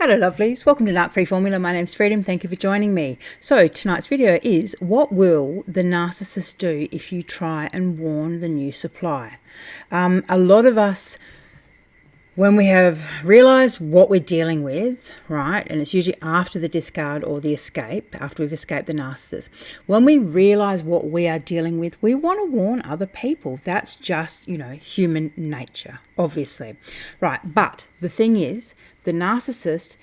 Hello lovelies, welcome to Narc Free Formula. My name's Freedom, thank you for joining me. So tonight's video is, what will the narcissist do if you try and warn the new supply? A lot of us, when we have realised what we're dealing with, right, and it's usually after the discard or the escape, after we've escaped the narcissist, when we realise what we are dealing with, we want to warn other people. That's just, human nature, obviously. Right, but the thing is, the narcissist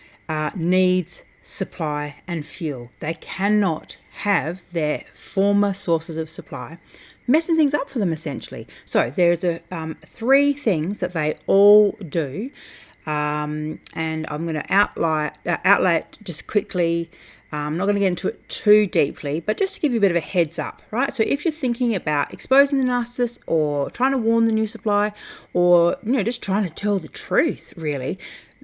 needs supply and fuel. They cannot have their former sources of supply messing things up for them, essentially. So there's three things that they all do, and I'm going to outlay it just quickly. I'm not going to get into it too deeply, but just to give you a bit of a heads up, right? So if you're thinking about exposing the narcissist or trying to warn the new supply, or just trying to tell the truth, really,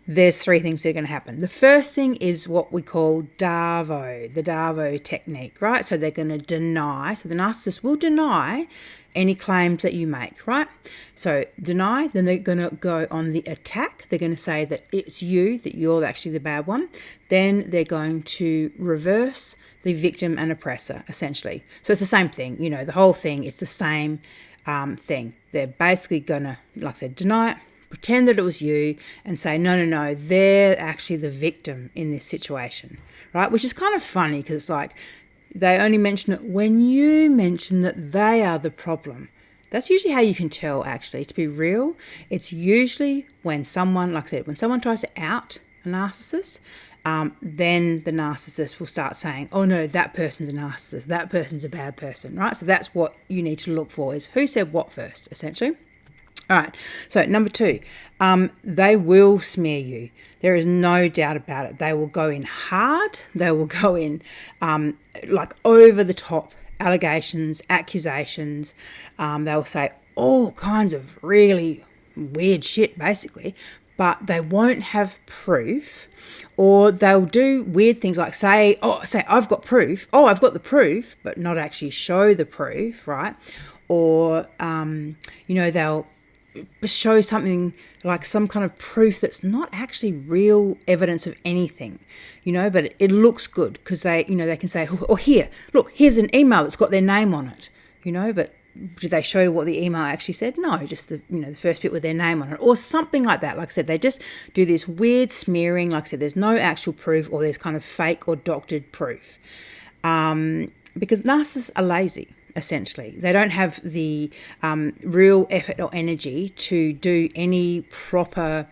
there's three things that are going to happen. The first thing is what we call DAVO, the DAVO technique, right? So they're going to deny, so the narcissist will deny any claims that you make, right? So deny, then they're going to go on the attack. They're going to say that it's you, that you're actually the bad one. Then they're going to reverse the victim and oppressor, essentially. So it's the same thing, the whole thing is the same thing. They're basically going to, like I said, deny it, pretend that it was you, and say, no, they're actually the victim in this situation, right? Which is kind of funny because it's like they only mention it when you mention that they are the problem. That's usually how you can tell, actually, to be real. It's usually when someone, like I said, when someone tries to out a narcissist, then the narcissist will start saying, oh no, that person's a narcissist, that person's a bad person, right? So that's what you need to look for, is who said what first, essentially. All right, so number two, they will smear you. There is no doubt about it. They will go in hard. They will go in like over the top allegations, accusations. They will say all kinds of really weird shit, basically, but they won't have proof, or they'll do weird things like say, I've got proof. Oh, I've got the proof, but not actually show the proof, right? Or, they'll show something like some kind of proof that's not actually real evidence of anything, but it looks good because they can say, oh, here, look, here's an email that's got their name on it, but did they show what the email actually said? No, just the first bit with their name on it, or something like that. Like I said, they just do this weird smearing. Like I said, there's no actual proof, or there's kind of fake or doctored proof, because narcissists are lazy. Essentially, they don't have the real effort or energy to do any proper,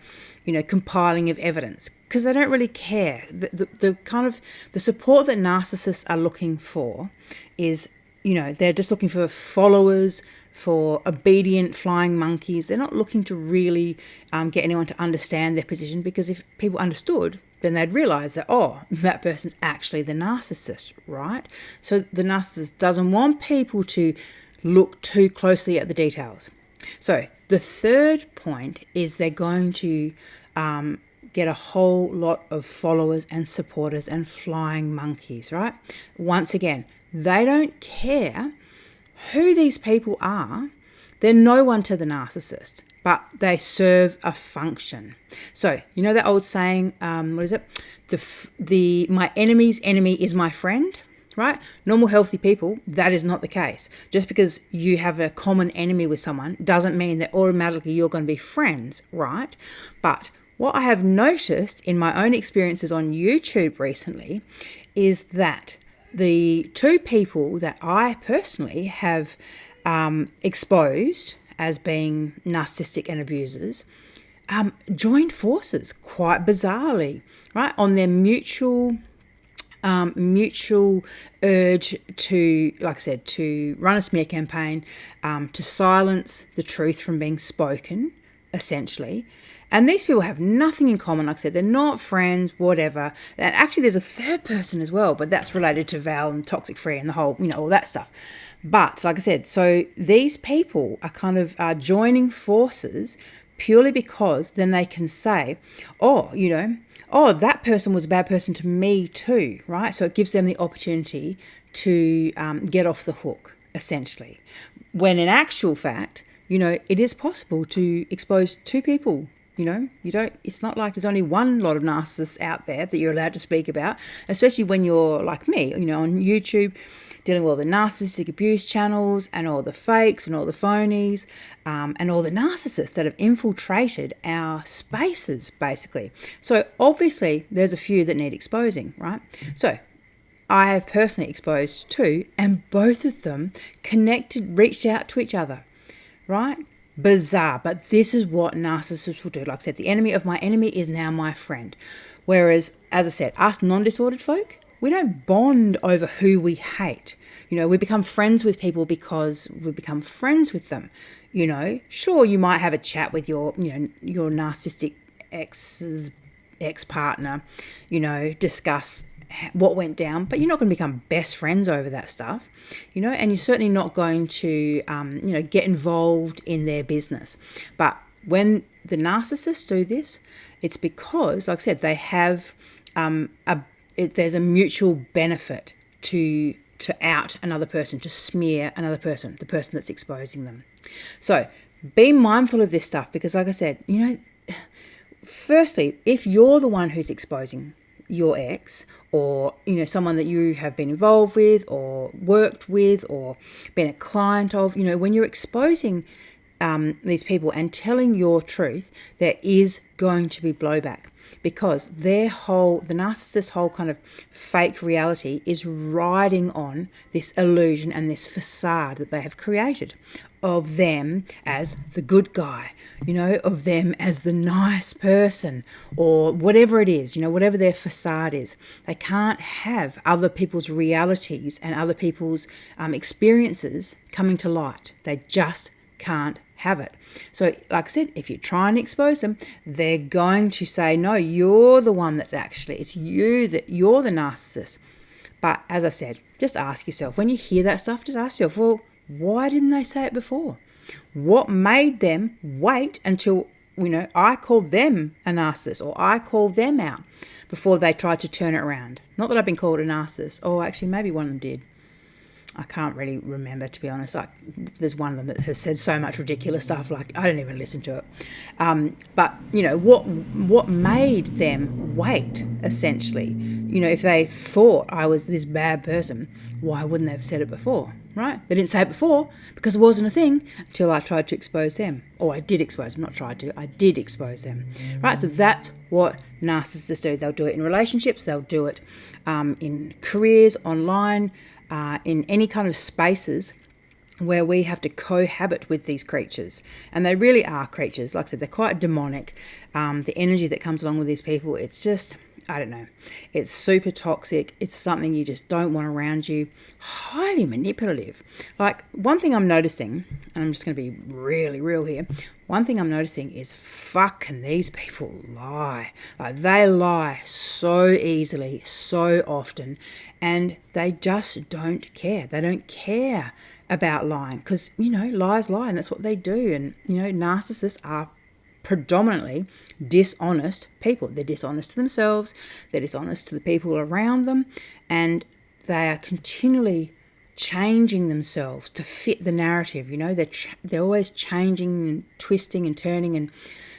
compiling of evidence, because they don't really care. The kind of the support that narcissists are looking for is, they're just looking for followers, for obedient flying monkeys. They're not looking to really get anyone to understand their position, because if people understood, then they'd realise that, that person's actually the narcissist, right? So the narcissist doesn't want people to look too closely at the details. So the third point is they're going to get a whole lot of followers and supporters and flying monkeys, right? Once again, they don't care who these people are. They're no one to the narcissist, but they serve a function. So, that old saying, what is it? My enemy's enemy is my friend, right? Normal, healthy people, that is not the case. Just because you have a common enemy with someone doesn't mean that automatically you're going to be friends, right? But what I have noticed in my own experiences on YouTube recently is that the two people that I personally have exposed as being narcissistic and abusers joined forces quite bizarrely, right? On their mutual urge to, like I said, to run a smear campaign, to silence the truth from being spoken, essentially. And these people have nothing in common. Like I said, they're not friends, whatever. And actually there's a third person as well, but that's related to Val and Toxic Free and the whole, all that stuff. But like I said, so these people are kind of joining forces purely because then they can say, that person was a bad person to me too, right? So it gives them the opportunity to get off the hook, essentially. When in actual fact, it is possible to expose two people It's not like there's only one lot of narcissists out there that you're allowed to speak about, especially when you're like me, on YouTube, dealing with all the narcissistic abuse channels and all the fakes and all the phonies, and all the narcissists that have infiltrated our spaces, basically. So obviously there's a few that need exposing, right? So I have personally exposed two, and both of them reached out to each other, right? Bizarre, but this is what narcissists will do. Like I said, the enemy of my enemy is now my friend. Whereas, as I said, us non-disordered folk, we don't bond over who we hate. We become friends with people because we become friends with them. Sure, you might have a chat with your narcissistic ex-partner, discuss what went down, but you're not going to become best friends over that stuff, and you're certainly not going to, get involved in their business. But when the narcissists do this, it's because, like I said, they have there's a mutual benefit to out another person, to smear another person, the person that's exposing them. So be mindful of this stuff, because like I said, firstly, if you're the one who's exposing your ex, or someone that you have been involved with or worked with or been a client of, when you're exposing these people and telling your truth, there is going to be blowback, because the narcissist's whole kind of fake reality is riding on this illusion and this facade that they have created of them as the good guy, of them as the nice person, or whatever it is, whatever their facade is. They can't have other people's realities and other people's experiences coming to light. They just can't have it. So like I said, if you try and expose them, they're going to say, no, you're the one it's you, that you're the narcissist. But as I said, just ask yourself, when you hear that stuff, just ask yourself, well, why didn't they say it before? What made them wait until, I called them a narcissist, or I called them out before they tried to turn it around? Not that I've been called a narcissist. Or actually, maybe one of them did. I can't really remember, to be honest. Like, there's one of them that has said so much ridiculous stuff, like I don't even listen to it. But what made them wait, essentially? If they thought I was this bad person, why wouldn't they have said it before, right? They didn't say it before because it wasn't a thing until I tried to expose them. Or I did expose them, not tried to, I did expose them, right? So that's what narcissists do. They'll do it in relationships, they'll do it in careers, online, in any kind of spaces where we have to cohabit with these creatures. And they really are creatures. Like I said, they're quite demonic. The energy that comes along with these people, it's just, I don't know, it's super toxic. It's something you just don't want around you. Highly manipulative. Like, one thing I'm noticing, and I'm just going to be really real here, one thing I'm noticing is fucking these people lie. Like, they lie so easily, so often, and they just don't care. They don't care about lying, because, lies lie, and that's what they do. And, narcissists are predominantly dishonest people. They're dishonest to themselves, they're dishonest to the people around them, and they are continually changing themselves to fit the narrative. They're always changing and twisting and turning. And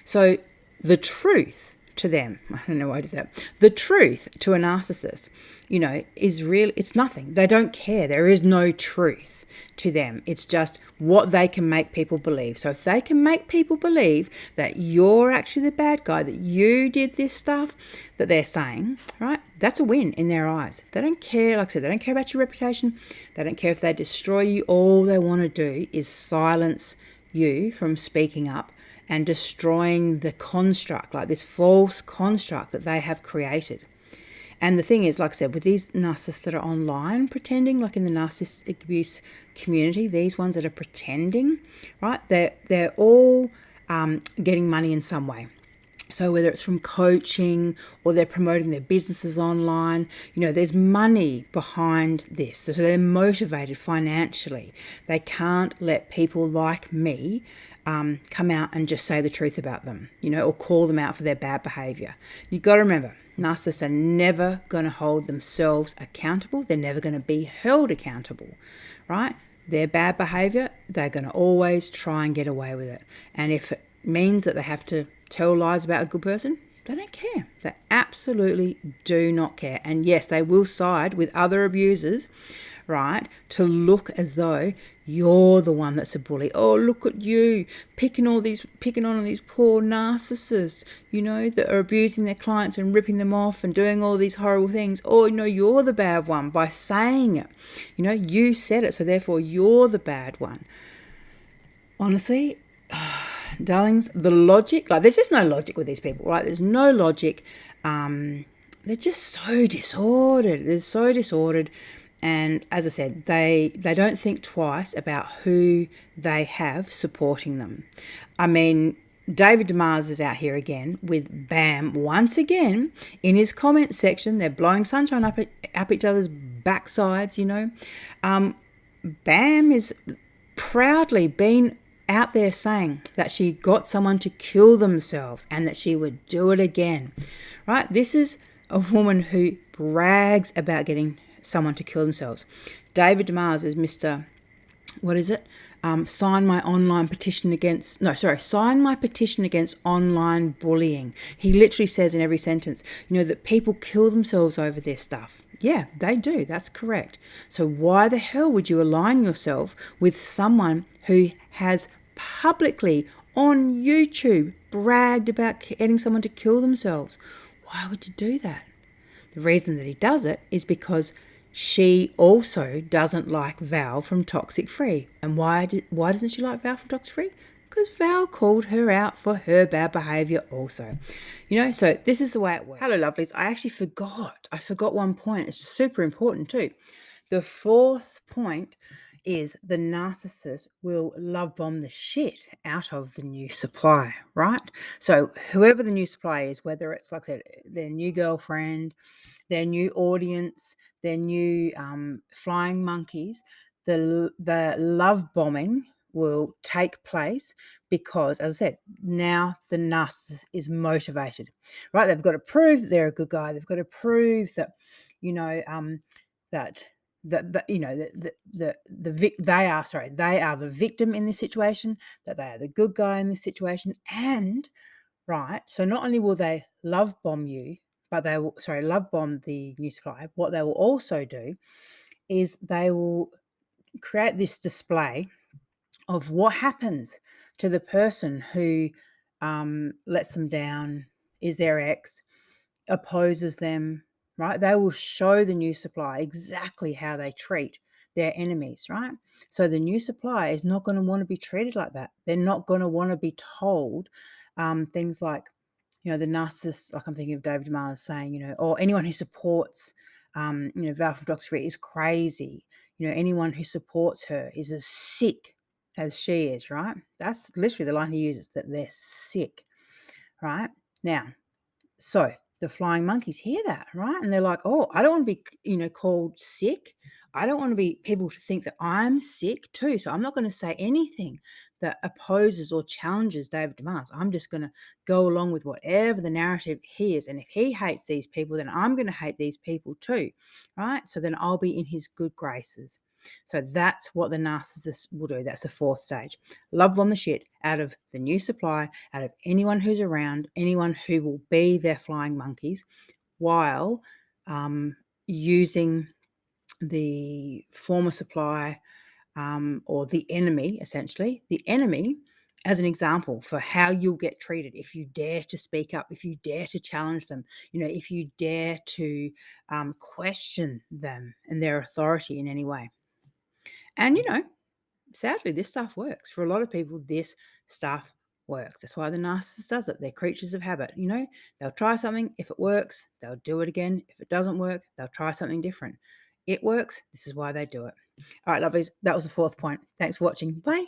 so the truth to them, I don't know why I did that, the truth to a narcissist, is really, it's nothing. They don't care. There is no truth to them. It's just what they can make people believe. So if they can make people believe that you're actually the bad guy, that you did this stuff that they're saying, right, that's a win in their eyes. They don't care, like I said, they don't care about your reputation. They don't care if they destroy you. All they want to do is silence you from speaking up and destroying the construct, like this false construct that they have created. And the thing is, like I said, with these narcissists that are online pretending, like in the narcissistic abuse community, these ones that are pretending, right, they're all getting money in some way. So whether it's from coaching or they're promoting their businesses online, there's money behind this. So they're motivated financially. They can't let people like me come out and just say the truth about them, or call them out for their bad behavior. You've got to remember, narcissists are never going to hold themselves accountable. They're never going to be held accountable, right? Their bad behavior, they're going to always try and get away with it. And if means that they have to tell lies about a good person, they don't care. They absolutely do not care. And yes, they will side with other abusers, right, to look as though you're the one that's a bully. Oh, look at you picking on these poor narcissists, that are abusing their clients and ripping them off and doing all these horrible things. Oh, you're the bad one by saying it. You said it, so therefore you're the bad one. Honestly, darlings, the logic, there's just no logic with these people, right? There's no logic. They're just so disordered. They're so disordered. And as I said, they don't think twice about who they have supporting them. I mean, David Demars is out here again with BAM once again in his comment section. They're blowing sunshine up each other's backsides, BAM is proudly been out there saying that she got someone to kill themselves and that she would do it again, right? This is a woman who brags about getting someone to kill themselves. David Demars is Mr. What is it? Sign my petition against online bullying. He literally says in every sentence, that people kill themselves over their stuff. Yeah, they do. That's correct. So why the hell would you align yourself with someone who has publicly on YouTube bragged about getting someone to kill themselves? Why would you do that? The reason that he does it is because she also doesn't like Val from Toxic Free. And why doesn't she like Val from Toxic Free? Because Val called her out for her bad behaviour also. So this is the way it works. Hello, lovelies. I actually forgot. I forgot one point. It's super important too. The fourth point is the narcissist will love bomb the shit out of the new supply, right? So whoever the new supply is, whether it's, like I said, their new girlfriend, their new audience, their new flying monkeys, the love bombing will take place because, as I said, now the narcissist is motivated, right? They've got to prove that they're a good guy. They've got to prove that, that they are the victim in this situation, that they are the good guy in this situation, and right. So not only will they love bomb you, but they will love bomb the new supply. What they will also do is they will create this display of what happens to the person who lets them down, is their ex, opposes them, right? They will show the new supply exactly how they treat their enemies, right? So the new supply is not going to want to be treated like that. They're not going to want to be told things like, the narcissist, like I'm thinking of David Mars saying, or anyone who supports, Val from Toxic Free is crazy. Anyone who supports her is as sick as she is, right? That's literally the line he uses, that they're sick, right? Now, so the flying monkeys hear that, right? And they're like, oh, I don't want to be, called sick. I don't want to be people to think that I'm sick too. So I'm not going to say anything that opposes or challenges David Demars. I'm just going to go along with whatever the narrative he is. And if he hates these people, then I'm going to hate these people too, right? So then I'll be in his good graces. So that's what the narcissist will do. That's the fourth stage. Love bomb the shit out of the new supply, out of anyone who's around, anyone who will be their flying monkeys, while using the former supply or the enemy, essentially, the enemy as an example for how you'll get treated if you dare to speak up, if you dare to challenge them, if you dare to question them and their authority in any way. And, sadly, this stuff works. For a lot of people, this stuff works. That's why the narcissist does it. They're creatures of habit. They'll try something. If it works, they'll do it again. If it doesn't work, they'll try something different. It works. This is why they do it. All right, lovelies. That was the fourth point. Thanks for watching. Bye.